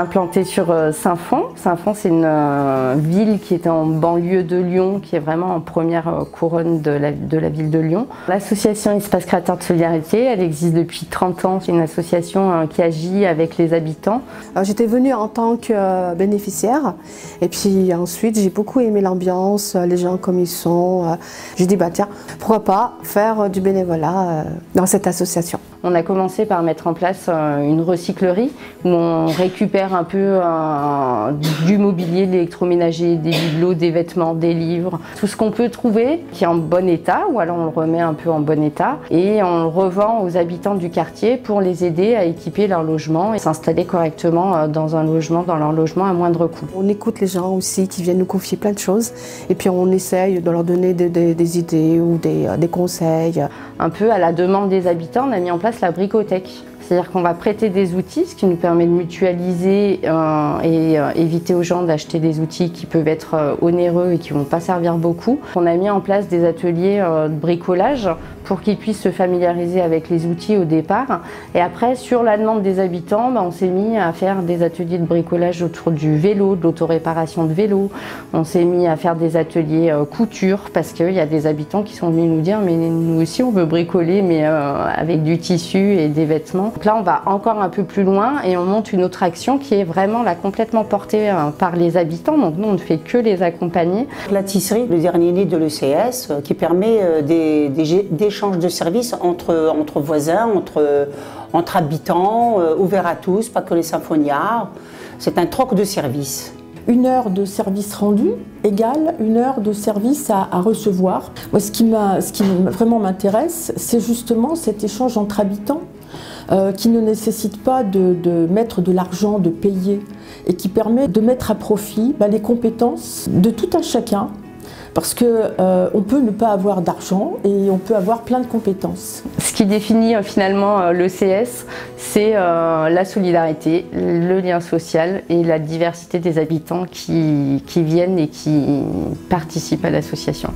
implanté sur Saint-Fond. Saint-Fond, c'est une ville qui est en banlieue de Lyon, qui est vraiment en première couronne de la ville de Lyon. L'association Espace Créateur de Solidarité, elle existe depuis 30 ans. C'est une association qui agit avec les habitants. J'étais venue en tant que bénéficiaire et puis ensuite j'ai beaucoup aimé l'ambiance, les gens comme ils sont. J'ai dit bah tiens, pourquoi pas faire du bénévolat dans cette association. On a commencé par mettre en place une recyclerie où on récupère un peu du mobilier, de l'électroménager, des bibelots, des vêtements, des livres, tout ce qu'on peut trouver qui est en bon état, ou alors on le remet un peu en bon état et on le revend aux habitants du quartier pour les aider à équiper leur logement et s'installer correctement dans leur logement à moindre coût. On écoute les gens aussi qui viennent nous confier plein de choses et puis on essaye de leur donner des idées ou des conseils. Un peu à la demande des habitants, on a mis en place la bricothèque. C'est-à-dire qu'on va prêter des outils, ce qui nous permet de mutualiser et éviter aux gens d'acheter des outils qui peuvent être onéreux et qui ne vont pas servir beaucoup. On a mis en place des ateliers de bricolage pour qu'ils puissent se familiariser avec les outils au départ. Et après, sur la demande des habitants, on s'est mis à faire des ateliers de bricolage autour du vélo, de l'autoréparation de vélo. On s'est mis à faire des ateliers couture parce qu'il y a des habitants qui sont venus nous dire mais nous aussi on veut bricoler mais avec du tissu et des vêtements. Donc là, on va encore un peu plus loin et on monte une autre action qui est vraiment là complètement portée par les habitants. Donc nous, on ne fait que les accompagner. La tisserie, le dernier né de l'ECS, qui permet d'échanges de services entre voisins, entre habitants, ouvert à tous, pas que les symphoniards. C'est un troc de services. 1 heure de service rendu égale 1 heure de service à recevoir. Moi, ce qui vraiment m'intéresse, c'est justement cet échange entre habitants qui ne nécessite pas de mettre de l'argent, de payer, et qui permet de mettre à profit les compétences de tout un chacun. Parce qu'on peut ne pas avoir d'argent et on peut avoir plein de compétences. Ce qui définit finalement l'ECS, c'est la solidarité, le lien social et la diversité des habitants qui viennent et qui participent à l'association.